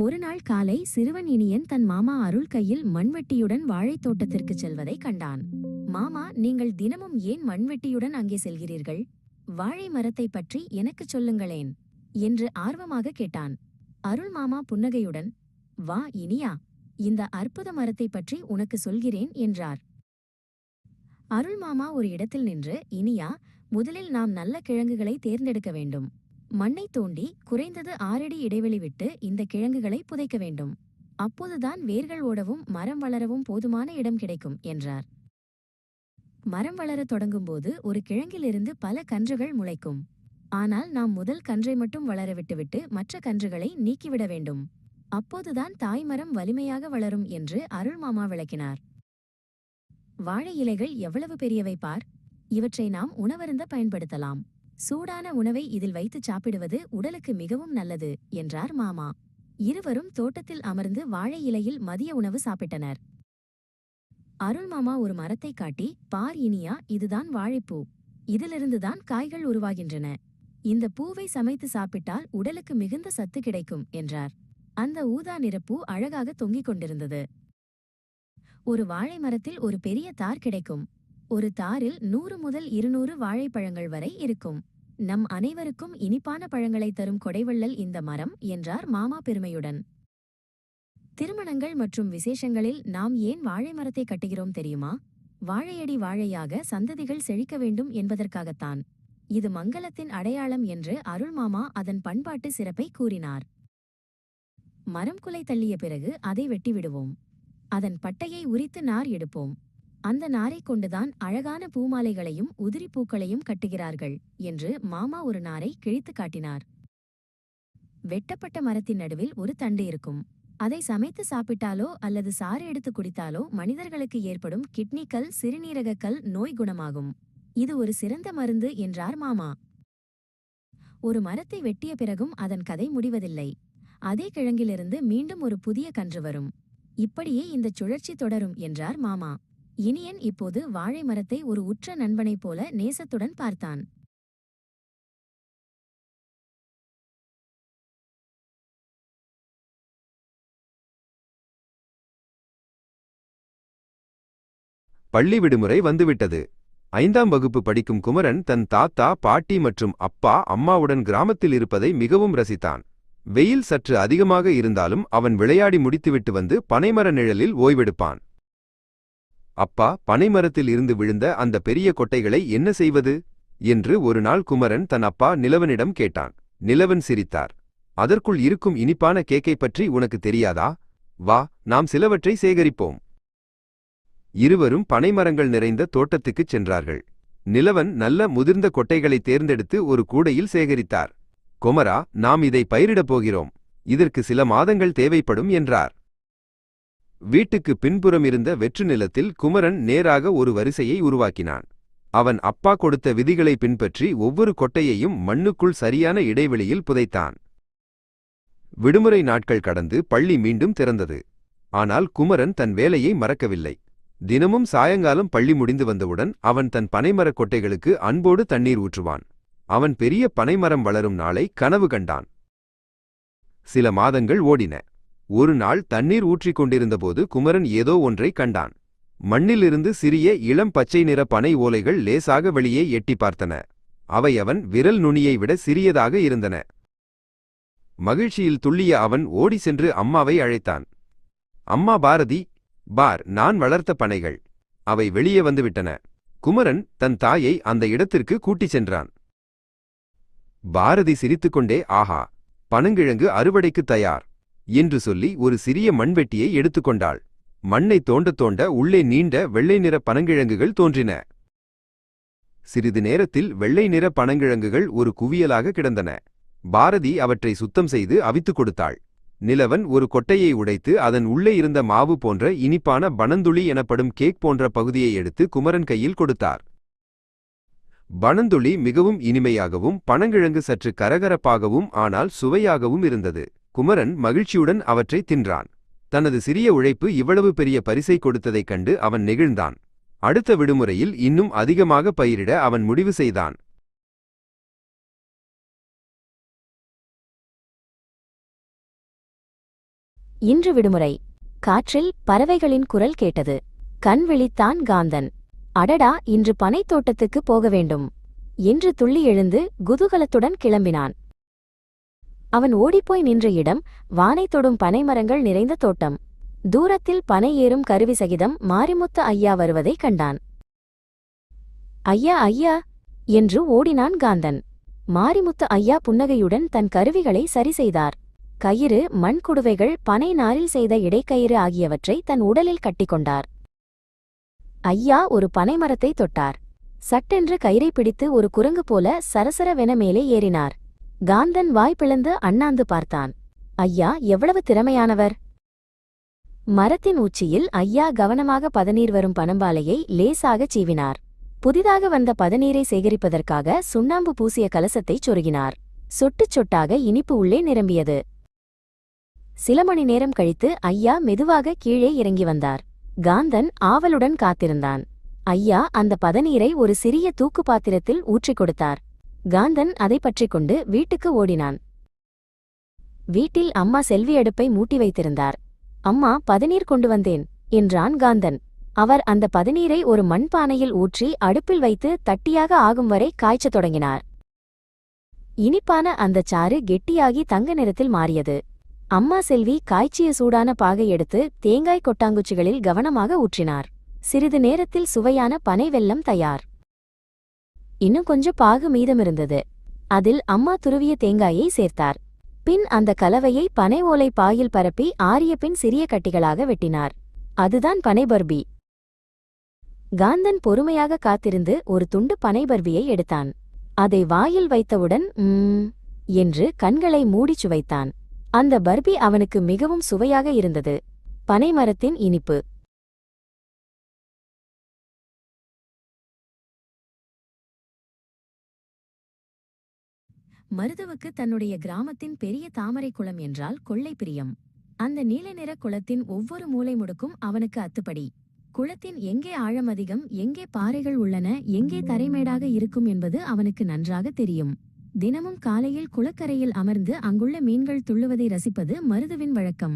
ஒருநாள் காலை சிறுவன் இனியன் தன் மாமா அருள் கையில் மண்வெட்டியுடன் வாழைத் தோட்டத்திற்குச் செல்வதைக் கண்டான். மாமா, நீங்கள் தினமும் ஏன் மண்வெட்டியுடன் அங்கே செல்கிறீர்கள்? வாழை மரத்தைப் பற்றி எனக்குச் சொல்லுங்களேன் என்று ஆர்வமாக கேட்டான். அருள் மாமா புன்னகையுடன், வா இனியா, இந்த அற்புத மரத்தைப் பற்றி உனக்கு சொல்கிறேன் என்றார். அருள் மாமா ஒரு இடத்தில் நின்று, இனியா, முதலில் நாம் நல்ல கிழங்குகளை தேர்ந்தெடுக்க வேண்டும். மண்ணை தோண்டி குறைந்தது 6 அடி இடைவெளி விட்டு இந்த கிழங்குகளை புதைக்க வேண்டும். அப்போதுதான் வேர்கள் ஓடவும் மரம் வளரவும் போதுமான இடம் கிடைக்கும் என்றார். மரம் வளரத் தொடங்கும்போது ஒரு கிழங்கிலிருந்து பல கன்றுகள் முளைக்கும். ஆனால் நாம் முதல் கன்றை மட்டும் வளர விட்டுவிட்டு மற்ற கன்றுகளை நீக்கிவிட வேண்டும். அப்போதுதான் தாய்மரம் வலிமையாக வளரும் என்று அருள் மாமா விளக்கினார். வாழை இலைகள் எவ்வளவு பெரியவை பார்! இவற்றை நாம் உணவருந்த பயன்படுத்தலாம். சூடான உணவை இதில் வைத்து சாப்பிடுவது உடலுக்கு மிகவும் நல்லது என்றார் மாமா. இருவரும் தோட்டத்தில் அமர்ந்து வாழை இலையில் மதிய உணவு சாப்பிட்டனர். அருள் மாமா ஒரு மரத்தை காட்டி, பார் இனியா, இதுதான் வாழைப்பூ. இதிலிருந்துதான் காய்கள் உருவாகின்றன. இந்த பூவை சமைத்து சாப்பிட்டால் உடலுக்கு மிகுந்த சத்து கிடைக்கும் என்றார். அந்த ஊதா நிறப்பூ அழகாக தொங்கிக் கொண்டிருந்தது. ஒரு வாழை மரத்தில் ஒரு பெரிய தார் கிடைக்கும். ஒரு தாரில் 100 முதல் 200 வாழைப்பழங்கள் வரை இருக்கும். நம் அனைவருக்கும் இனிப்பான பழங்களை தரும் கொடைவள்ளல் இந்த மரம் என்றார் மாமா பெருமையுடன். திருமணங்கள் மற்றும் விசேஷங்களில் நாம் ஏன் வாழை மரத்தை கட்டுகிறோம் தெரியுமா? வாழையடி வாழையாக சந்ததிகள் செழிக்க வேண்டும் என்பதற்காகத்தான். இது மங்களத்தின் அடையாளம் என்று அருள் மாமா அதன் பண்பாட்டு சிறப்பை கூறினார். மரம் குலை தள்ளிய பிறகு அதை வெட்டிவிடுவோம். அதன் பட்டையை உரித்து நார் எடுப்போம். அந்த நாரைக் கொண்டுதான் அழகான பூமாலைகளையும் உதிரி பூக்களையும் கட்டுகிறார்கள் என்று மாமா ஒரு நாரை கிழித்து காட்டினார். வெட்டப்பட்ட மரத்தின் நடுவில் ஒரு தண்டு இருக்கும். அதை சமைத்து சாப்பிட்டாலோ அல்லது சாறு எடுத்து குடித்தாலோ மனிதர்களுக்கு ஏற்படும் கிட்னி கல், சிறுநீரக கல் நோய் குணமாகும். இது ஒரு சிறந்த மருந்து என்றார் மாமா. ஒரு மரத்தை வெட்டிய பிறகும் அதன் கதை முடிவதில்லை. அதே கிழங்கிலிருந்து மீண்டும் ஒரு புதிய கன்று வரும். இப்படியே இந்த சுழற்சி தொடரும் என்றார் மாமா. இனியன் இப்போது வாழை மரத்தை ஒரு உற்ற நண்பனைப் போல நேசத்துடன் பார்த்தான். பள்ளி விடுமுறை வந்துவிட்டது. 5ஆம் வகுப்பு படிக்கும் குமரன் தன் தாத்தா, பாட்டி மற்றும் அப்பா, அம்மாவுடன் கிராமத்தில் இருப்பதை மிகவும் ரசித்தான். வெயில் சற்று அதிகமாக இருந்தாலும் அவன் விளையாடி முடித்துவிட்டு வந்து பனைமர நிழலில் ஓய்வெடுப்பான். அப்பா, பனைமரத்தில் இருந்து விழுந்த அந்த பெரிய கொட்டைகளை என்ன செய்வது என்று ஒரு நாள் குமரன் தன் அப்பா நிலவனிடம் கேட்டான். நிலவன் சிரித்தார். அதற்குள் இருக்கும் இனிப்பான கேக்கை பற்றி உனக்கு தெரியாதா? வா, நாம் சிலவற்றை சேகரிப்போம். இருவரும் பனைமரங்கள் நிறைந்த தோட்டத்துக்குச் சென்றார்கள். நிலவன் நல்ல முதிர்ந்த கொட்டைகளை தேர்ந்தெடுத்து ஒரு கூடையில் சேகரித்தார். குமரா, நாம் இதை பயிரிடப் போகிறோம். இதற்கு சில மாதங்கள் தேவைப்படும் என்றார். வீட்டுக்கு பின்புறம் இருந்த வெற்று நிலத்தில் குமரன் நேராக ஒரு வரிசையை உருவாக்கினான். அவன் அப்பா கொடுத்த விதிகளை பின்பற்றி ஒவ்வொரு கொட்டையையும் மண்ணுக்குள் சரியான இடைவெளியில் புதைத்தான். விடுமுறை நாட்கள் கடந்து பள்ளி மீண்டும் திறந்தது. ஆனால் குமரன் தன் வேலையை மறக்கவில்லை. தினமும் சாயங்காலம் பள்ளி முடிந்து வந்தவுடன் அவன் தன் பனைமரக் கொட்டைகளுக்கு அன்போடு தண்ணீர் ஊற்றுவான். அவன் பெரிய பனைமரம் வளரும் நாளை கனவு கண்டான். சில மாதங்கள் ஓடின. ஒரு நாள் தண்ணீர் ஊற்றிக் கொண்டிருந்தபோது குமரன் ஏதோ ஒன்றை கண்டான். மண்ணிலிருந்து சிறிய இளம் பச்சை நிற பனை ஓலைகள் லேசாக வெளியே எட்டி பார்த்தன. அவை அவன் விரல் நுனியை விட சிறியதாக இருந்தன. மகிழ்ச்சியில் துள்ளிய அவன் ஓடி சென்று அம்மாவை அழைத்தான். அம்மா பாரதி, பார், நான் வளர்த்த பனைகள். அவை வெளியே வந்துவிட்டன. குமரன் தன் தாயை அந்த இடத்திற்கு கூட்டிச் சென்றான். பாரதி சிரித்துக்கொண்டே, ஆஹா, பனங்கிழங்கு அறுவடைக்கு தயார் என்று சொல்லி ஒரு சிறிய மண்வெட்டியை எடுத்துக்கொண்டாள். மண்ணை தோண்ட தோண்ட உள்ளே நீண்ட வெள்ளை நிற பனங்கிழங்குகள் தோன்றின. சிறிது நேரத்தில் வெள்ளை நிற பனங்கிழங்குகள் ஒரு குவியலாக கிடந்தன. பாரதி அவற்றை சுத்தம் செய்து அவித்துக் கொடுத்தாள். நிலவன் ஒரு கொட்டையை உடைத்து அதன் உள்ளே இருந்த மாவு போன்ற இனிப்பான பனந்துளி எனப்படும் கேக் போன்ற பகுதியை எடுத்து குமரன் கையில் கொடுத்தார். பனந்துளி மிகவும் இனிமையாகவும் பனங்கிழங்கு சற்று கரகரப்பாகவும் ஆனால் சுவையாகவும் இருந்தது. குமரன் மகிழ்ச்சியுடன் அவற்றை தின்றான். தனது சிறிய உழைப்பு இவ்வளவு பெரிய பரிசை கொடுத்ததைக் கண்டு அவன் நெகிழ்ந்தான். அடுத்த விடுமுறையில் இன்னும் அதிகமாக பயிரிட அவன் முடிவு செய்தான். இன்று விடுமுறை. காற்றில் பறவைகளின் குரல் கேட்டது. கண் விழித்தான் காந்தன். அடடா, இன்று பனைத்தோட்டத்துக்கு போக வேண்டும் என்று துள்ளி எழுந்து குதூகலத்துடன் கிளம்பினான். அவன் ஓடிப்போய் நின்ற இடம் வானை தொடும் பனைமரங்கள் நிறைந்த தோட்டம். தூரத்தில் பனை ஏறும் கருவி சகிதம் மாரிமுத்து ஐயா வருவதைக் கண்டான். ஐயா ஐயா என்று ஓடினான் காந்தன். மாரிமுத்து ஐயா புன்னகையுடன் தன் கருவிகளை சரி செய்தார். கயிறு, மண்குடுவைகள், பனை நாரில் செய்த இடைக்கயிறு ஆகியவற்றை தன் உடலில் கட்டிக்கொண்டார். ஐயா ஒரு பனைமரத்தை தொட்டார். சட்டென்று கயிறை பிடித்து ஒரு குரங்கு போல சரசரவென மேலே ஏறினார். காந்தன் வாய் பிளந்து அண்ணாந்து பார்த்தான். ஐயா எவ்வளவு திறமையானவர்! மரத்தின் உச்சியில் ஐயா கவனமாக பதநீர் வரும் பனம்பாலையை லேசாகச் சீவினார். புதிதாக வந்த பதநீரை சேகரிப்பதற்காக சுண்ணாம்பு பூசிய கலசத்தைச் சொருகினார். சொட்டுச் சொட்டாக இனிப்பு உள்ளே நிரம்பியது. சில மணி நேரம் கழித்து ஐயா மெதுவாக கீழே இறங்கி வந்தார். காந்தன் ஆவலுடன் காத்திருந்தான். ஐயா அந்த பதநீரை ஒரு சிறிய தூக்கு பாத்திரத்தில் ஊற்றிக் கொடுத்தார். காந்தன் அதை பற்றிக் கொண்டு வீட்டுக்கு ஓடினான். வீட்டில் அம்மா செல்வி அடுப்பை மூட்டி வைத்திருந்தார். அம்மா, பதநீர் கொண்டு வந்தேன் என்றான் காந்தன். அவர் அந்த பதநீரை ஒரு மண்பானையில் ஊற்றி அடுப்பில் வைத்து தட்டியாக ஆகும் வரை காய்ச்சத் தொடங்கினார். இனிப்பான அந்தச் சாறு கெட்டியாகி தங்க நிறத்தில் மாறியது. அம்மா செல்வி காய்ச்சிய சூடான பாகை எடுத்து தேங்காய் கொட்டாங்குச்சிகளில் கவனமாக ஊற்றினார். சிறிது நேரத்தில் சுவையான பனை வெல்லம் தயார். இன்னும் கொஞ்சம் பாகு மீதமிருந்தது. அதில் அம்மா துருவிய தேங்காயை சேர்த்தார். பின் அந்த கலவையை பனை ஓலை பாயில் பரப்பி ஆறிய பின் சிறிய கட்டிகளாக வெட்டினார். அதுதான் பனை பர்பி. காந்தன் பொறுமையாக காத்திருந்து ஒரு துண்டு பனை பர்பியை எடுத்தான். அதை வாயில் வைத்தவுடன் என்று கண்களை மூடிச் சுவைத்தான். அந்த பர்பி அவனுக்கு மிகவும் சுவையாக இருந்தது. பனைமரத்தின் இனிப்பு. மருதுவுக்கு தன்னுடைய கிராமத்தின் பெரிய தாமரை குளம் என்றால் கொள்ளை பிரியம். அந்த நீல நிற குளத்தின் ஒவ்வொரு மூலை முடுக்கும் அவனுக்கு அத்துப்படி. குளத்தின் எங்கே ஆழம் அதிகம், எங்கே பாறைகள் உள்ளன, எங்கே தரைமேடாக இருக்கும் என்பது அவனுக்கு நன்றாக தெரியும். தினமும் காலையில் குளக்கரையில் அமர்ந்து அங்குள்ள மீன்கள் துள்ளுவதை ரசிப்பது மருதுவின் வழக்கம்.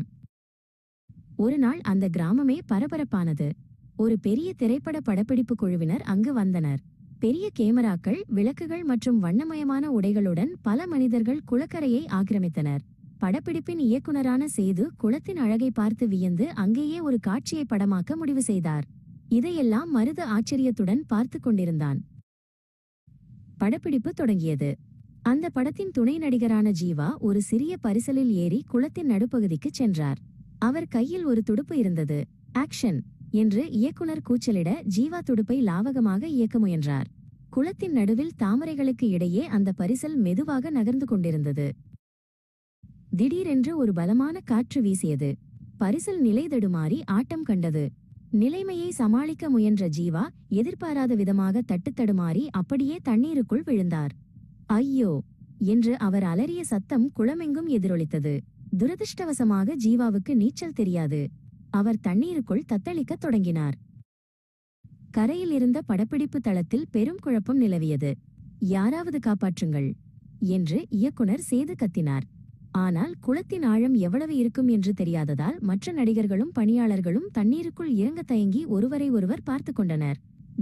ஒரு நாள் அந்த கிராமமே பரபரப்பானது. ஒரு பெரிய திரைப்பட படப்பிடிப்பு குழுவினர் அங்கு வந்தனர். பெரிய கேமராக்கள், விளக்குகள் மற்றும் வண்ணமயமான உடைகளுடன் பல மனிதர்கள் குளக்கரையை ஆக்கிரமித்தனர். படப்பிடிப்பின் இயக்குனரான சேது குளத்தின் அழகை பார்த்து வியந்து அங்கேயே ஒரு காட்சியை படமாக்க முடிவு செய்தார். இதையெல்லாம் மருது ஆச்சரியத்துடன் பார்த்து கொண்டிருந்தான். படப்பிடிப்பு தொடங்கியது. அந்த படத்தின் துணை நடிகரான ஜீவா ஒரு சிறிய பரிசலில் ஏறி குளத்தின் நடுப்பகுதிக்குச் சென்றார். அவர் கையில் ஒரு துடுப்பு இருந்தது. ஆக்ஷன் என்று இயக்குனர் கூச்சலிட ஜீவா துடுப்பை லாவகமாக இயக்க முயன்றார். குளத்தின் நடுவில் தாமரைகளுக்கு இடையே அந்த பரிசல் மெதுவாக நகர்ந்து கொண்டிருந்தது. திடீரென்று ஒரு பலமான காற்று வீசியது. பரிசல் நிலை தடுமாறி ஆட்டம் கண்டது. நிலைமையை சமாளிக்க முயன்ற ஜீவா எதிர்பாராத விதமாக தட்டுத்தடுமாறி அப்படியே தண்ணீருக்குள் விழுந்தார். ஐயோ என்று அவர் அலறிய சத்தம் குளமெங்கும் எதிரொலித்தது. துரதிருஷ்டவசமாக ஜீவாவுக்கு நீச்சல் தெரியாது. அவர் தண்ணீருக்குள் தத்தளிக்கத் தொடங்கினார். கரையில் இருந்த படப்பிடிப்பு தளத்தில் பெரும் குழப்பம் நிலவியது. யாராவது காப்பாற்றுங்கள் என்று இயக்குனர் சேது கத்தினார். ஆனால் குளத்தின் ஆழம் எவ்வளவு இருக்கும் என்று தெரியாததால் மற்ற நடிகர்களும் பணியாளர்களும் தண்ணீருக்குள் இறங்க தயங்கி ஒருவரை ஒருவர் பார்த்து கொண்டனர்.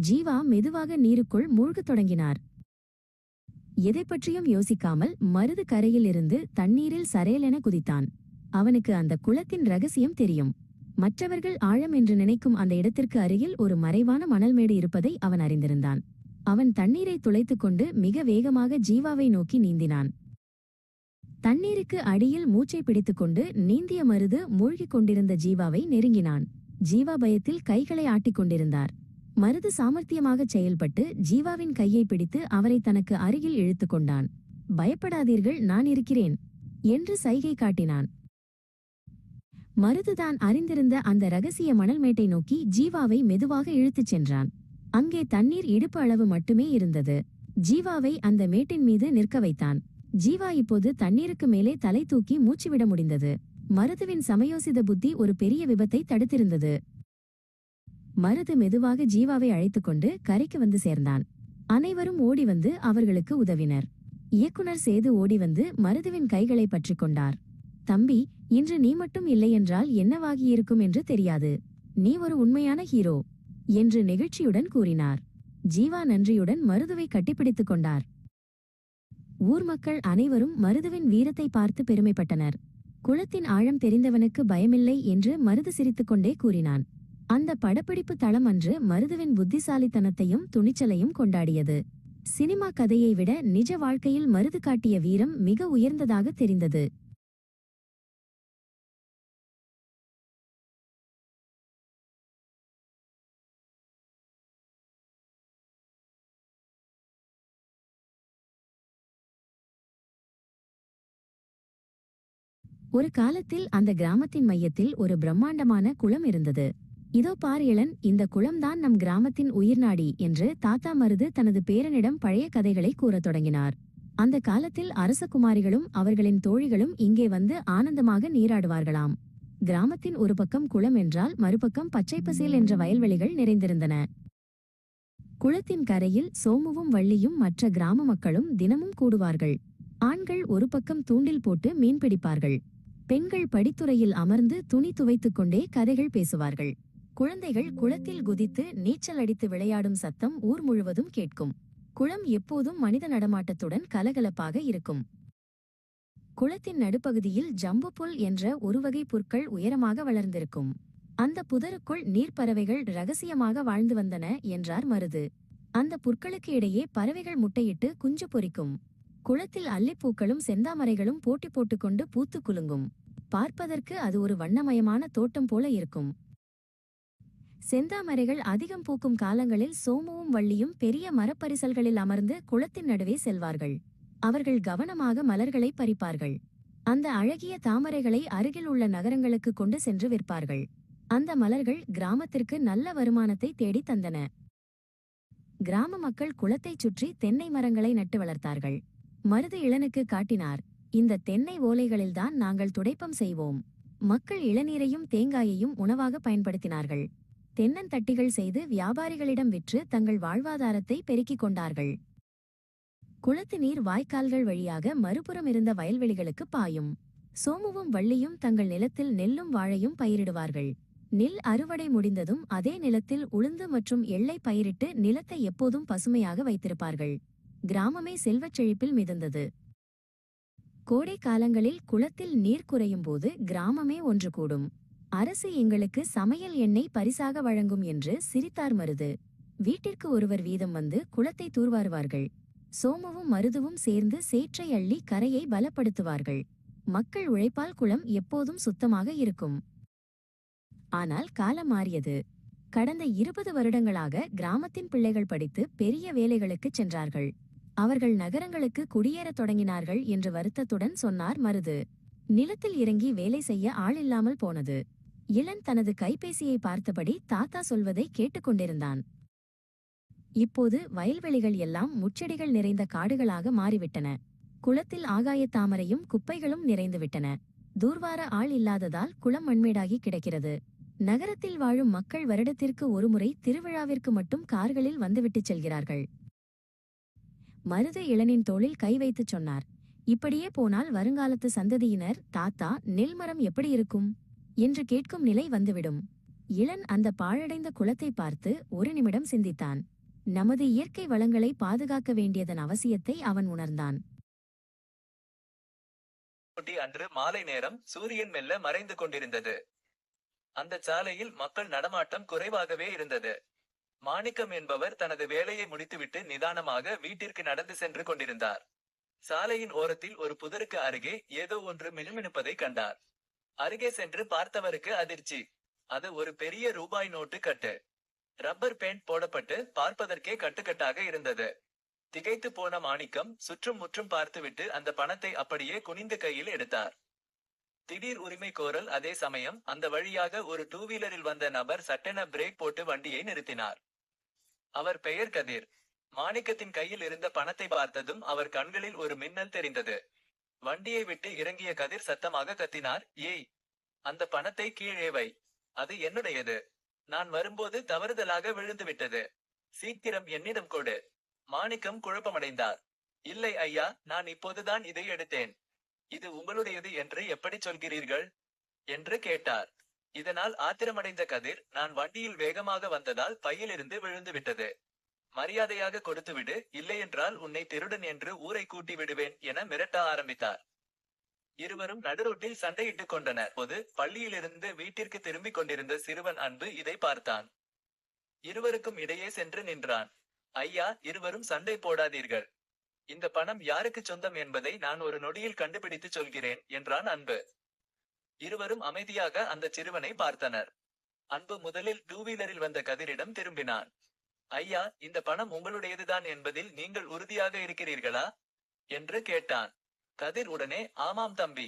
ஜீவா மெதுவாக நீருக்குள் மூழ்கத் தொடங்கினார். எதை பற்றியும் யோசிக்காமல் மருது கரையில் இருந்து தண்ணீரில் சரேலென குதித்தான். அவனுக்கு அந்த குளத்தின் ரகசியம் தெரியும். மற்றவர்கள் ஆழம் என்று நினைக்கும் அந்த இடத்திற்கு அருகில் ஒரு மறைவான மணல்மேடு இருப்பதை அவன் அறிந்திருந்தான். அவன் தண்ணீரை துளைத்துக் கொண்டு மிக வேகமாக ஜீவாவை நோக்கி நீந்தினான். தண்ணீருக்கு அடியில் மூச்சை பிடித்துக்கொண்டு நீந்திய மருது மூழ்கிக் கொண்டிருந்த ஜீவாவை நெருங்கினான். ஜீவா பயத்தில் கைகளை ஆட்டிக் கொண்டிருந்தார். மருது சாமர்த்தியமாகச் செயல்பட்டு ஜீவாவின் கையை பிடித்து அவரை தனக்கு அருகில் இழுத்து கொண்டான். பயப்படாதீர்கள், நான் இருக்கிறேன் என்று சைகை காட்டினான். மருதுதான் அறிந்திருந்த அந்த ரகசிய மணல்மேட்டை நோக்கி ஜீவாவை மெதுவாக இழுத்துச் சென்றான். அங்கே தண்ணீர் இடுப்பு அளவு மட்டுமே இருந்தது. ஜீவாவை அந்த மேட்டின் மீது நிற்க வைத்தான். ஜீவா இப்போது தண்ணீருக்கு மேலே தலை தூக்கி மூச்சுவிட முடிந்தது. மருதுவின் சமயோசித புத்தி ஒரு பெரிய விபத்தை தடுத்திருந்தது. மருது மெதுவாக ஜீவாவை அழைத்துக்கொண்டு கரைக்கு வந்து சேர்ந்தான். அனைவரும் ஓடி வந்து அவர்களுக்கு உதவினர். இயக்குனர் சேது ஓடி வந்து மருதுவின் கைகளை பற்றிக் கொண்டார். தம்பி, இன்று நீ மட்டும் இல்லையென்றால் என்னவாகியிருக்கும் என்று தெரியாது. நீ ஒரு உண்மையான ஹீரோ என்று நெகிழ்ச்சியுடன் கூறினார். ஜீவா நன்றியுடன் மருதுவை கட்டிப்பிடித்துக் கொண்டார். ஊர் மக்கள் அனைவரும் மருதுவின் வீரத்தை பார்த்து பெருமைப்பட்டனர். குளத்தின் ஆழம் தெரிந்தவனுக்கு பயமில்லை என்று மருது சிரித்துக்கொண்டே கூறினான். அந்த படப்பிடிப்பு தளம் அன்று மருதுவின் புத்திசாலித்தனத்தையும் துணிச்சலையும் கொண்டாடியது. சினிமா கதையை விட நிஜ வாழ்க்கையில் மருது காட்டிய வீரம் மிக உயர்ந்ததாக தெரிந்தது. ஒரு காலத்தில் அந்த கிராமத்தின் மையத்தில் ஒரு பிரம்மாண்டமான குளம் இருந்தது. இதோ பார் இளன், இந்த குளம்தான் நம் கிராமத்தின் உயிர்நாடி என்று தாத்தா மருது தனது பேரனிடம் பழைய கதைகளை கூறத் தொடங்கினார். அந்த காலத்தில் அரசகுமாரிகளும் அவர்களின் தோழிகளும் இங்கே வந்து ஆனந்தமாக நீராடுவார்களாம். கிராமத்தின் ஒரு பக்கம் குளம் என்றால் மறுபக்கம் பச்சைப்பசேல் என்ற வயல்வெளிகள் நிறைந்திருந்தன. குளத்தின் கரையில் சோமுவும் வள்ளியும் மற்ற கிராம மக்களும் தினமும் கூடுவார்கள். ஆண்கள் ஒரு பக்கம் தூண்டில் போட்டு மீன் பிடிப்பார்கள். பெண்கள் படித்துறையில் அமர்ந்து துணி துவைத்துக் கொண்டே கதைகள் பேசுவார்கள். குழந்தைகள் குளத்தில் குதித்து நீச்சல் அடித்து விளையாடும் சத்தம் ஊர் முழுவதும் கேட்கும். குளம் எப்போதும் மனித நடமாட்டத்துடன் கலகலப்பாக இருக்கும். குளத்தின் நடுப்பகுதியில் ஜம்பு புல் என்ற ஒரு வகை புற்கள் உயரமாக வளர்ந்திருக்கும். அந்த புதருக்குள் நீர்ப்பறவைகள் ரகசியமாக வாழ்ந்து வந்தன என்றார் மருது. அந்த புற்களுக்கு இடையே பறவைகள் முட்டையிட்டு குஞ்சு பொரிக்கும். குளத்தில் அல்லிப்பூக்களும் செந்தாமரைகளும் போட்டி போட்டுக்கொண்டு பூத்து குலுங்கும். பார்ப்பதற்கு அது ஒரு வண்ணமயமான தோட்டம் போல இருக்கும். செந்தாமரைகள் அதிகம் பூக்கும் காலங்களில் சோமுவும் வள்ளியும் பெரிய மரப்பரிசல்களில் அமர்ந்து குளத்தின் நடுவே செல்வார்கள். அவர்கள் கவனமாக மலர்களை பறிப்பார்கள். அந்த அழகிய தாமரைகளை அருகில் உள்ள நகரங்களுக்கு கொண்டு சென்று விற்பார்கள். அந்த மலர்கள் கிராமத்திற்கு நல்ல வருமானத்தை தேடி தந்தன. கிராம மக்கள் குளத்தைச் சுற்றி தென்னை மரங்களை நட்டு வளர்த்தார்கள். மருது இளனுக்கு காட்டினார். இந்த தென்னை ஓலைகளில்தான் நாங்கள் துடைப்பம் செய்வோம். மக்கள் இளநீரையும் தேங்காயையும் உணவாக பயன்படுத்தினார்கள். தென்னந்தட்டிகள் செய்து வியாபாரிகளிடம் விற்று தங்கள் வாழ்வாதாரத்தை பெருக்கிக் கொண்டார்கள். குளத்து நீர் வாய்க்கால்கள் வழியாக மறுபுறம் இருந்த வயல்வெளிகளுக்கு பாயும். சோமுவும் வள்ளியும் தங்கள் நிலத்தில் நெல்லும் வாழையும் பயிரிடுவார்கள். நெல் அறுவடை முடிந்ததும் அதே நிலத்தில் உளுந்து மற்றும் எள்ளை பயிரிட்டு நிலத்தை எப்போதும் பசுமையாக வைத்திருப்பார்கள். கிராமமே செல்வச் செழிப்பில் மிதந்தது. கோடை காலங்களில் குளத்தில் நீர் குறையும் போது கிராமமே ஒன்று கூடும். அரசு எங்களுக்கு சமையல் எண்ணெய் பரிசாக வழங்கும் என்று சிரித்தார் மருது. வீட்டிற்கு ஒருவர் வீதம் வந்து குளத்தை தூர்வாருவார்கள். சோமுவும் மருதுவும் சேர்ந்து சேற்றை அள்ளி கரையை பலப்படுத்துவார்கள். மக்கள் உழைப்பால் குளம் எப்போதும் சுத்தமாக இருக்கும். ஆனால் காலம் மாறியது. கடந்த 20 வருடங்களாக கிராமத்தின் பிள்ளைகள் படித்து பெரிய வேலைகளுக்குச் சென்றார்கள். அவர்கள் நகரங்களுக்கு குடியேறத் தொடங்கினார்கள் என்று வருத்தத்துடன் சொன்னார் மருது. நிலத்தில் இறங்கி வேலை செய்ய ஆள் இல்லாமல் போனது. இளன் தனது கைபேசியை பார்த்தபடி தாத்தா சொல்வதை கேட்டுக்கொண்டிருந்தான். இப்போது வயல்வெளிகள் எல்லாம் முச்செடிகள் நிறைந்த காடுகளாக மாறிவிட்டன. குளத்தில் ஆகாயத் தாமரையும் குப்பைகளும் நிறைந்துவிட்டன. தூர்வார ஆள் இல்லாததால் குளம் மண்மேடாகி கிடக்கிறது. நகரத்தில் வாழும் மக்கள் வருடத்திற்கு ஒருமுறை திருவிழாவிற்கு மட்டும் கார்களில் வந்துவிட்டுச் செல்கிறார்கள். மருது இளனின் தோளில் கை வைத்துச் சொன்னார். இப்படியே போனால் வருங்காலத்து சந்ததியினர் தாத்தா நெல்மரம் எப்படி இருக்கும் என்று கேட்கும் நிலை வந்துவிடும். இளன் அந்த பாழடைந்த குளத்தை பார்த்து ஒரு நிமிடம் சிந்தித்தான். நமது இயற்கை வளங்களை பாதுகாக்க வேண்டியதன் அவசியத்தை அவன் உணர்ந்தான். அன்று மாலை நேரம் சூரியன் மெல்ல மறைந்து கொண்டிருந்தது. அந்த சாலையில் மக்கள் நடமாட்டம் குறைவாகவே இருந்தது. மாணிக்கம் என்பவர் தனது வேலையை முடித்துவிட்டு நிதானமாக வீட்டிற்கு நடந்து சென்று கொண்டிருந்தார். சாலையின் ஓரத்தில் ஒரு புதருக்கு அருகே ஏதோ ஒன்று மினுமினுப்பதை கண்டார். அருகே சென்று பார்த்தவருக்கு அதிர்ச்சி. அது ஒரு பெரிய ரூபாய் நோட்டு கட்டு. ரப்பர் பேண்ட் போடப்பட்டு பார்ப்பதற்கே கட்டுக்கட்டாக இருந்தது. திகைத்து போன மாணிக்கம் சுற்றும் முற்றும் பார்த்துவிட்டு அந்த பணத்தை அப்படியே குனிந்து கையில் எடுத்தார். திடீர் உரிமை கோரல். அதே சமயம் அந்த வழியாக ஒரு டூ வீலரில் வந்த நபர் சட்டென பிரேக் போட்டு வண்டியை நிறுத்தினார். அவர் பெயர் கதிர். மாணிக்கத்தின் கையில் இருந்த பணத்தை பார்த்ததும் அவர் கண்களில் ஒரு மின்னல் தெரிந்தது. வண்டியை விட்டு இறங்கிய கதிர் சத்தமாக கத்தினார். ஏய், அந்த பணத்தை கீழே வை. அது என்னுடையது. நான் வரும்போது தவறுதலாக விழுந்துவிட்டது. சீக்கிரம் என்னிடம் கொடு. மாணிக்கம் குழப்பமடைந்தார். இல்லை ஐயா, நான் இப்போதுதான் இதை எடுத்தேன். இது உங்களுடையது என்று எப்படி சொல்கிறீர்கள்? என்று கேட்டார். இதனால் ஆத்திரமடைந்த கதிர், நான் வண்டியில் வேகமாக வந்ததால் பையிலிருந்து விழுந்து விட்டது. மரியாதையாக கொடுத்துவிடு, இல்லையென்றால் உன்னை திருடன் என்று ஊரை கூட்டி விடுவேன் என மிரட்ட ஆரம்பித்தார். இருவரும் நடுரோட்டில் சண்டையிட்டுக் கொண்டனர். போது பள்ளியிலிருந்து வீட்டிற்கு திரும்பிக் கொண்டிருந்த சிறுவன் அன்பு இதை பார்த்தான். இருவருக்கும் இடையே சென்று நின்றான். ஐயா, இருவரும் சண்டை போடாதீர்கள். இந்த பணம் யாருக்கு சொந்தம் என்பதை நான் ஒரு நொடியில் கண்டுபிடித்து சொல்கிறேன் என்றான் அன்பு. இருவரும் அமைதியாக அந்த சிறுவனை பார்த்தனர். அன்பு முதலில் டூ வீலரில் வந்த கதிரிடம் திரும்பினான். ஐயா, இந்த பணம் உங்களுடையதுதான் என்பதில் நீங்கள் உறுதியாக இருக்கிறீர்களா என்று கேட்டான். கதிர் உடனே, ஆமாம் தம்பி,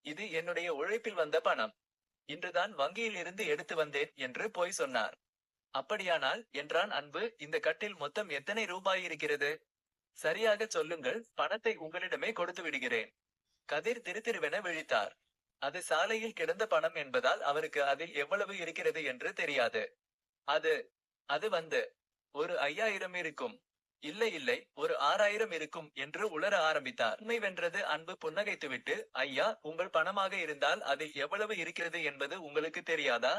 இது என்னுடைய உழைப்பில் வந்த பணம். இன்றுதான் வங்கியில் இருந்து எடுத்து வந்தேன் என்று போய் சொன்னார். அப்படியானால் என்றான் அன்பு, இந்த கட்டில் மொத்தம் எத்தனை ரூபாய் இருக்கிறது? சரியாக சொல்லுங்கள், பணத்தை உங்களிடமே கொடுத்து விடுகிறேன். கதிர் திருத்திருவென விழித்தார். அது சாலையில் கிடந்த பணம் என்பதால் அவருக்கு அதில் எவ்வளவு இருக்கிறது என்று தெரியாது. அது வந்து ஒரு 5000 இருக்கும். இல்லை, ஒரு 6000 இருக்கும் என்று உளர ஆரம்பித்தார். உண்மை வென்றது. அன்பு புன்னகைத்துவிட்டு, ஐயா, உங்கள் பணமாக இருந்தால் அதில் எவ்வளவு இருக்கிறது என்பது உங்களுக்கு தெரியாதா?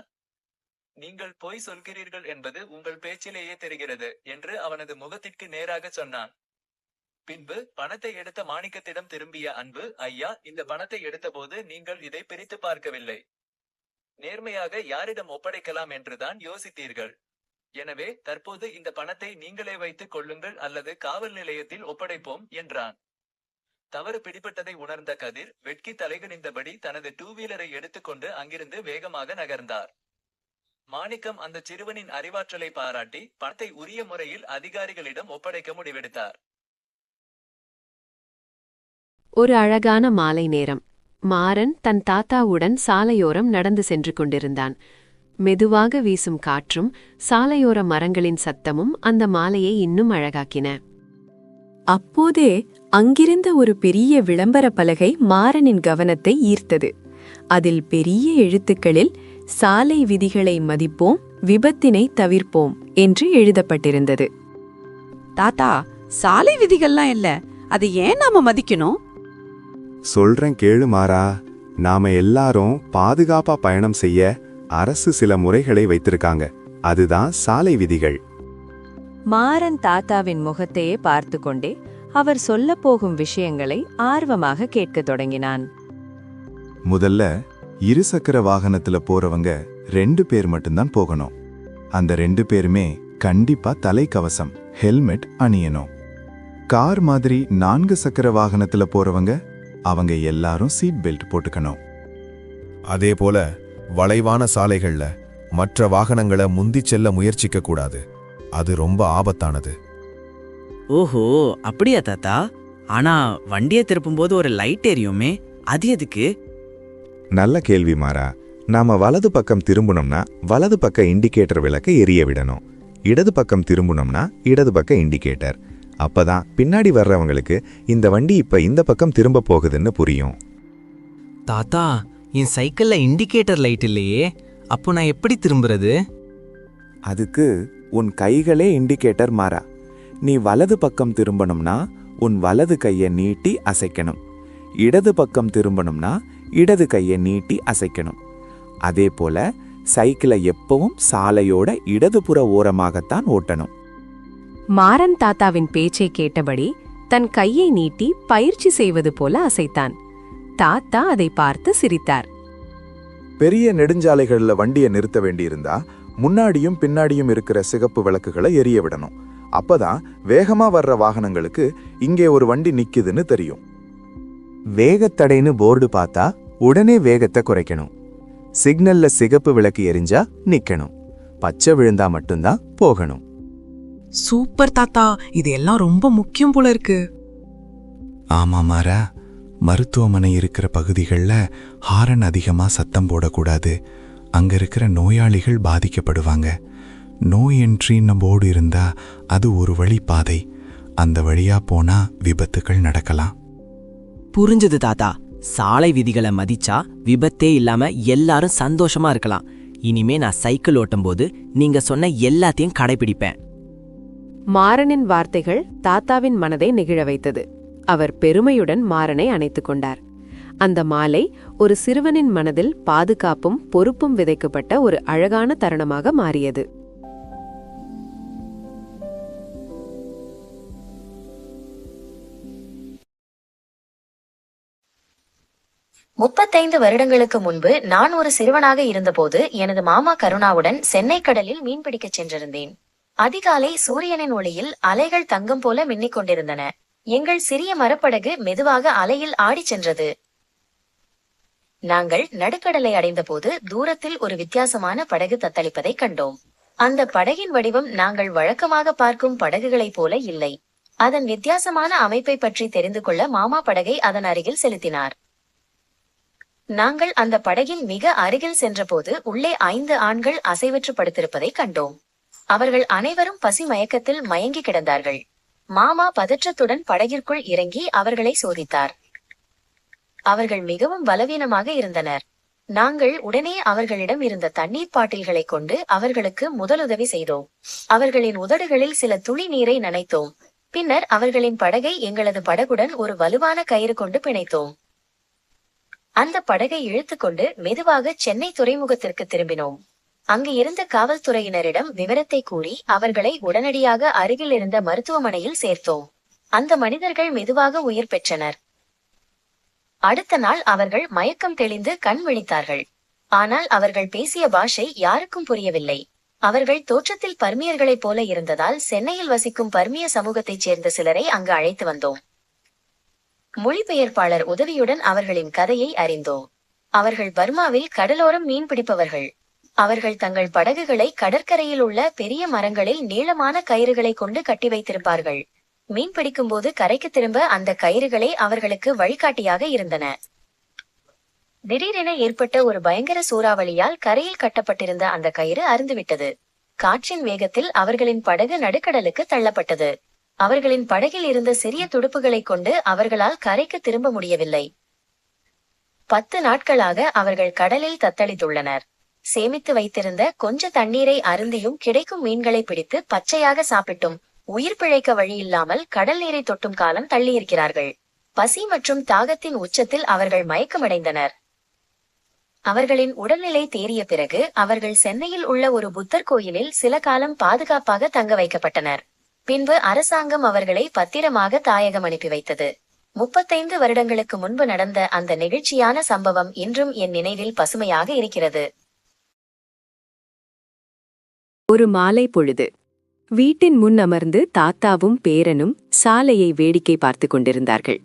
நீங்கள் பொய் சொல்கிறீர்கள் என்பது உங்கள் பேச்சிலேயே தெரிகிறது என்று அவனது முகத்திற்கு நேராக சொன்னான். பின்பு பணத்தை எடுத்த மாணிக்கத்திடம் திரும்பிய அன்பு, ஐயா, இந்த பணத்தை எடுத்தபோது நீங்கள் இதை பிரித்து பார்க்கவில்லை. நேர்மையாக யாரிடம் ஒப்படைக்கலாம் என்றுதான் யோசித்தீர்கள். எனவே தற்போது இந்த பணத்தை நீங்களே வைத்துக் கொள்ளுங்கள் அல்லது காவல் நிலையத்தில் ஒப்படைப்போம் என்றான். தவறு பிடிபட்டதை உணர்ந்த கதிர் வெட்கி தலைகுனிந்தபடி தனது டூ வீலரை எடுத்துக்கொண்டு அங்கிருந்து வேகமாக நகர்ந்தார். மாணிக்கம் அந்த சிறுவனின் அறிவாற்றலை பாராட்டி பணத்தை உரிய முறையில் அதிகாரிகளிடம் ஒப்படைக்க முடிவெடுத்தார். ஒரு அழகான மாலை நேரம். மாறன் தன் தாத்தாவுடன் சாலையோரம் நடந்து சென்று கொண்டிருந்தான். மெதுவாக வீசும் காற்றும் சாலையோர மரங்களின் சத்தமும் அந்த மாலையை இன்னும் அழகாக்கின. அப்போதே அங்கிருந்த ஒரு பெரிய விளம்பர பலகை மாறனின் கவனத்தை ஈர்த்தது. அதில் பெரிய எழுத்துக்களில் சாலை விதிகளை மதிப்போம், விபத்தினை தவிர்ப்போம் என்று எழுதப்பட்டிருந்தது. தாத்தா, சாலை விதிகள்லாம் இல்ல, அது ஏன் நாம மதிக்கணும்? சொல்றேன் கேளு மாறா. நாம எல்லாரும் பாதுகாப்பா பயணம் செய்ய அரசு சில முறைகளை வைத்திருக்காங்க. அதுதான் சாலை விதிகள். மாறன் தாத்தாவின் முகத்தையே பார்த்து கொண்டே அவர் சொல்லப் போகும் விஷயங்களை ஆர்வமாக கேட்கத் தொடங்கினான். முதல்ல, இருசக்கர வாகனத்துல போறவங்க 2 பேர் மட்டும்தான் போகணும். அந்த 2 பேருமே கண்டிப்பா தலைக்கவசம், ஹெல்மெட் அணியணும். கார் மாதிரி 4 சக்கர வாகனத்துல போறவங்க அவங்க எல்லாரும் சீட் பெல்ட் போட்டுக்கணும். அதே போல வளைவான சாலைகள்ல மற்ற வாகனங்களை முந்திச் செல்ல முயற்சிக்க கூடாது. அது ரொம்ப ஆபத்தானது. ஓஹோ, அப்படியா தாத்தா? ஆனா வண்டியை திருப்பும்போது ஒரு லைட் எரியுமே, அது எதுக்கு? நல்ல கேள்வி மாறா. நாம வலது பக்கம் திரும்பணும்னா வலது பக்க இண்டிகேட்டர் விளக்கை எரிய விடணும். இடது பக்கம் திரும்பணும்னா இடது பக்க இண்டிகேட்டர். அப்பதான் பின்னாடி வர்றவங்களுக்கு இந்த வண்டி இப்ப இந்த பக்கம் திரும்ப போகுதுன்னு புரியும். தாத்தா, என் சைக்கிள்ல இண்டிகேட்டர் லைட் இல்லையே, அப்போ நான் எப்படி திரும்புறது? அதுக்கு உன் கைகளே இண்டிகேட்டர் மாறா. நீ வலது பக்கம் திரும்பணும்னா உன் வலது கையை நீட்டி அசைக்கணும். இடது பக்கம் திரும்பணும்னா இடது கையை நீட்டி அசைக்கணும். அதே போல சைக்கிளை எப்பவும் சாலையோட இடதுபுற ஓரமாகத்தான் ஓட்டணும். மாறன் தாத்தாவின் பேச்சை கேட்டபடி தன் கையை நீட்டி பயிற்சி செய்வது போல அசைத்தான். தாத்தா அதை பார்த்து சிரித்தார். பெரிய நெடுஞ்சாலைகள்ல வண்டியை நிறுத்த வேண்டியிருந்தா முன்னாடியும் பின்னாடியும் இருக்கிற சிகப்பு விளக்குகளை எரிய விடணும். அப்பதான் வேகமா வர்ற வாகனங்களுக்கு இங்கே ஒரு வண்டி நிக்குதுன்னு தெரியும். வேகத்தடைன்னு போர்டு பார்த்தா உடனே வேகத்தை குறைக்கணும். சிக்னல்ல சிகப்பு விளக்கு எரிஞ்சா நிக்கணும். பச்சை விழுந்தா மட்டும்தான் போகணும். சூப்பர் தாத்தா, இது எல்லாம் ரொம்ப முக்கியம் போல இருக்கு. ஆமா மாறா. மருத்துவமனை இருக்கிற பகுதிகளில் ஹாரன் அதிகமா சத்தம் போடக்கூடாது. அங்க இருக்கிற நோயாளிகள் பாதிக்கப்படுவாங்க. நோ என்ட்ரின்னு போர்டு இருந்தா அது ஒரு வழி பாதை. அந்த வழியா போனா விபத்துகள் நடக்கலாம். புரிஞ்சது தாத்தா. சாலை விதிகளை மதிச்சா விபத்தே இல்லாம எல்லாரும் சந்தோஷமா இருக்கலாம். இனிமே நான் சைக்கிள் ஓட்டும் போது நீங்க சொன்ன எல்லாத்தையும் கடைபிடிப்பேன். மாறனின் வார்த்தைகள் தாத்தாவின் மனதை நெகிழ வைத்தது. அவர் பெருமையுடன் மாறனை அணைத்துக் கொண்டார். அந்த மாலை ஒரு சிறுவனின் மனதில் பாதுகாப்பும் பொறுப்பும் விதைக்கப்பட்ட ஒரு அழகான தருணமாக மாறியது. முப்பத்தைந்து வருடங்களுக்கு முன்பு நான் ஒரு சிறுவனாக இருந்தபோது எனது மாமா கருணாவுடன் சென்னை கடலில் மீன்பிடிக்கச் சென்றிருந்தேன். அதிகாலை சூரியனின் ஒளியில் அலைகள் தங்கம் போல மின்னிக் கொண்டிருந்தன. எங்கள் சிறிய மரப்படகு மெதுவாக அலையில் ஆடிச் சென்றது. நாங்கள் நடுக்கடலை அடைந்தபோது தூரத்தில் ஒரு வித்தியாசமான படகு தத்தளிப்பதைக் கண்டோம். அந்த படகின் வடிவம் நாங்கள் வழக்கமாக பார்க்கும் படகுகளைப் போல இல்லை. அதன் வித்தியாசமான அமைப்பை பற்றி தெரிந்து கொள்ள மாமா படகை அதன் அருகில் செலுத்தினார். நாங்கள் அந்த படகின் மிக அருகில் சென்றபோது உள்ளே 5 ஆண்கள் அசைவற்று படுத்திருப்பதைக் கண்டோம். அவர்கள் அனைவரும் பசி மயக்கத்தில் மயங்கி கிடந்தார்கள். மாமா பதற்றத்துடன் படகிற்குள் இறங்கி அவர்களை சோதித்தார். அவர்கள் மிகவும் பலவீனமாக இருந்தனர். நாங்கள் உடனே அவர்களிடம் இருந்த தண்ணீர் பாட்டில்களை கொண்டு அவர்களுக்கு முதலுதவி செய்தோம். அவர்களின் உதடுகளில் சில துளி நீரை நனைத்தோம். பின்னர் அவர்களின் படகை எங்களது படகுடன் ஒரு வலுவான கயிறு கொண்டு பிணைத்தோம். அந்த படகை இழுத்துக்கொண்டு மெதுவாக சென்னை துறைமுகத்திற்கு திரும்பினோம். அங்கு இருந்த காவல்துறையினரிடம் விவரத்தை கூறி அவர்களை உடனடியாக அருகில் இருந்த மருத்துவமனையில் சேர்த்தோம். அந்த மனிதர்கள் மெதுவாக உயிர் பெற்றனர். அடுத்த நாள் அவர்கள் மயக்கம் தெளிந்து கண் விழித்தார்கள். ஆனால் அவர்கள் பேசிய பாஷை யாருக்கும் புரியவில்லை. அவர்கள் தோற்றத்தில் பர்மியர்களைப் போல இருந்ததால் சென்னையில் வசிக்கும் பர்மிய சமூகத்தைச் சேர்ந்த சிலரை அங்கு அழைத்து வந்தோம். மொழிபெயர்ப்பாளர் உதவியுடன் அவர்களின் கதையை அறிந்தோம். அவர்கள் பர்மாவில் கடலோரம் மீன் பிடிப்பவர்கள். அவர்கள் தங்கள் படகுகளை கடற்கரையில் உள்ள பெரிய மரங்களில் நீளமான கயிறுகளை கொண்டு கட்டி வைத்திருப்பார்கள். மீன் பிடிக்கும்போது கரைக்கு திரும்ப அந்த கயிறுகளே அவர்களுக்கு வழிகாட்டியாக இருந்தன. திடீரென ஏற்பட்ட ஒரு பயங்கர சூறாவளியால் கரையில் கட்டப்பட்டிருந்த அந்த கயிறு அறுந்துவிட்டது. காற்றின் வேகத்தில் அவர்களின் படகு நடுக்கடலுக்கு தள்ளப்பட்டது. அவர்களின் படகில் இருந்த சிறிய துடுப்புகளை கொண்டு அவர்களால் கரைக்கு திரும்ப முடியவில்லை. 10 நாட்களாக அவர்கள் கடலில் தத்தளித்துள்ளனர். சேமித்து வைத்திருந்த கொஞ்ச தண்ணீரை அருந்தியும் கிடைக்கும் மீன்களை பிடித்து பச்சையாக சாப்பிட்டும் உயிர் பிழைக்க வழியில்லாமல் கடல் நீரை தொட்டும் காலம் தள்ளியிருக்கிறார்கள். பசி மற்றும் தாகத்தின் உச்சத்தில் அவர்கள் மயக்கமடைந்தனர். அவர்களின் உடல்நிலை தேறிய பிறகு அவர்கள் சென்னையில் உள்ள ஒரு புத்தர் கோயிலில் சில காலம் பாதுகாப்பாக தங்க வைக்கப்பட்டனர். பின்பு அரசாங்கம் அவர்களை பத்திரமாக தாயகம் அனுப்பி வைத்தது. 35 வருடங்களுக்கு முன்பு நடந்த அந்த நெகிழ்ச்சியான சம்பவம் இன்றும் என் நினைவில் பசுமையாக இருக்கிறது. ஒரு மாலை பொழுது வீட்டின் முன் அமர்ந்து தாத்தாவும் பேரனும் சாலையை வேடிக்கை பார்த்து கொண்டிருந்தார்கள்.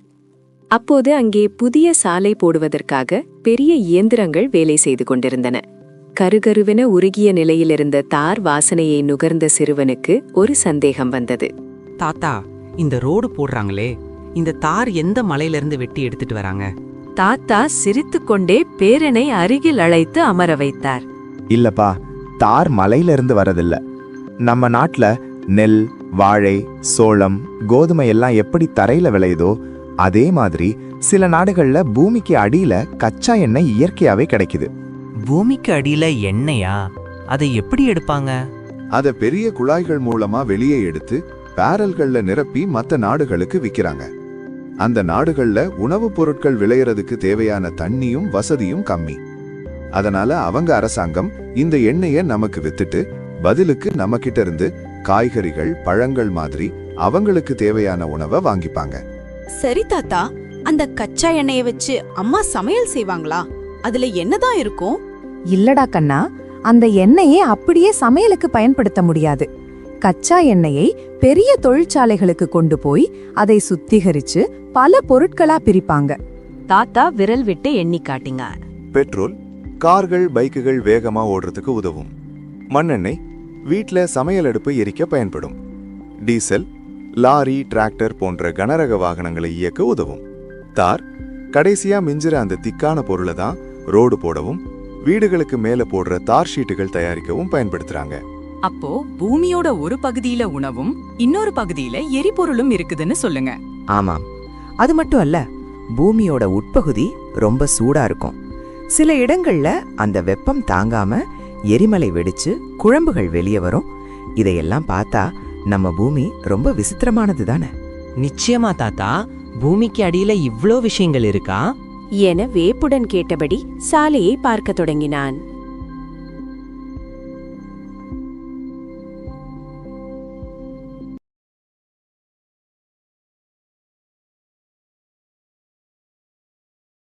அப்போது அங்கே புதிய சாலை போடுவதற்காக பெரிய இயந்திரங்கள் வேலை செய்து கொண்டிருந்தன. கருகருவென உருகிய நிலையிலிருந்த தார் வாசனையை நுகர்ந்த சிறுவனுக்கு ஒரு சந்தேகம் வந்தது. தாத்தா, இந்த ரோடு போடுறாங்களே, இந்த தார் எந்த மலையிலிருந்து வெட்டி எடுத்துட்டு வராங்க? தாத்தா சிரித்துக்கொண்டே பேரனை அருகில் அழைத்து அமர வைத்தார். இல்லப்பா, தார் மலையிலிருந்து வரதில்ல. நம்ம நாட்டுல நெல், வாழை, சோளம், கோதுமை எல்லாம் எப்படி தரையில விளையுதோ அதே மாதிரி சில நாடுகள்ல பூமிக்கு அடியில கச்சா எண்ணெய் இயற்கையாவே கிடைக்குது. பூமிக்கு அடியில எண்ணெயா? அதை எப்படி எடுப்பாங்க? அத பெரிய குழாய்கள் மூலமா வெளியே எடுத்து பேரல்கள்ல நிரப்பி மத்த நாடுகளுக்கு விக்கிறாங்க. அந்த நாடுகள்ல உணவுப் பொருட்கள் விளையறதுக்கு தேவையான தண்ணியும் வசதியும் கம்மி. அதனால அவங்க அரசாங்கம் இந்த எண்ணெயை நமக்கு வித்துட்டு பதிலுக்கு நம்ம கிட்ட இருந்து காய்கறிகள், பழங்கள் மாதிரி அவங்களுக்கு தேவையான உணவை வாங்கிப்பாங்க. சரி தாத்தா, அந்த கச்சா எண்ணெயை வச்சு அம்மா சமையல் செய்வாங்களா? அதுல என்னதான் இருக்கும்? இல்லடா கண்ணா, அந்த எண்ணெயை அப்படியே சமையலுக்கு பயன்படுத்த முடியாது. கச்சா எண்ணெயை பெரிய தொழிற்சாலைகளுக்கு கொண்டு போய் அதை சுத்திகரிச்சு பல பொருட்களா பிரிப்பாங்க. தாத்தா விரல் விட்டு எண்ணி காட்டிங்க. பெட்ரோல் கார்கள், பைக்குகள் வேகமா ஓடுறதுக்கு உதவும். மண்ணெண்ணெய் வீட்ல சமையல் அடுப்பு எரிக்க பயன்படும். டீசல் லாரி, டிராக்டர் போன்ற கனரக வாகனங்களை இயக்க உதவும். தார் கடைசியா மிஞ்சிற அந்த திக்கான பொருளை தான் ரோடு போடவும் வீடுகளுக்கு மேல போடுற தார் ஷீட்டுகள் தயாரிக்கவும் பயன்படுத்துறாங்க. அப்போ பூமியோட ஒரு பகுதியில உணவும் இன்னொரு பகுதியில எரிபொருளும் இருக்குதுன்னு சொல்லுங்க. ஆமாம், அது மட்டும் அல்ல, பூமியோட உட்பகுதி ரொம்ப சூடா இருக்கும். சில இடங்கள்ல அந்த வெப்பம் தாங்காம எரிமலை வெடிச்சு குழம்புகள் வெளியே வரும். இதையெல்லாம் பார்த்தா நம்ம பூமி ரொம்ப விசித்திரமானது தானே? நிச்சயமா தாத்தா, பூமிக்கு அடியில இவ்ளோ விஷயங்கள் இருக்கா? என வேப்புடன் கேட்டபடி சாலையை பார்க்கத் தொடங்கினான்.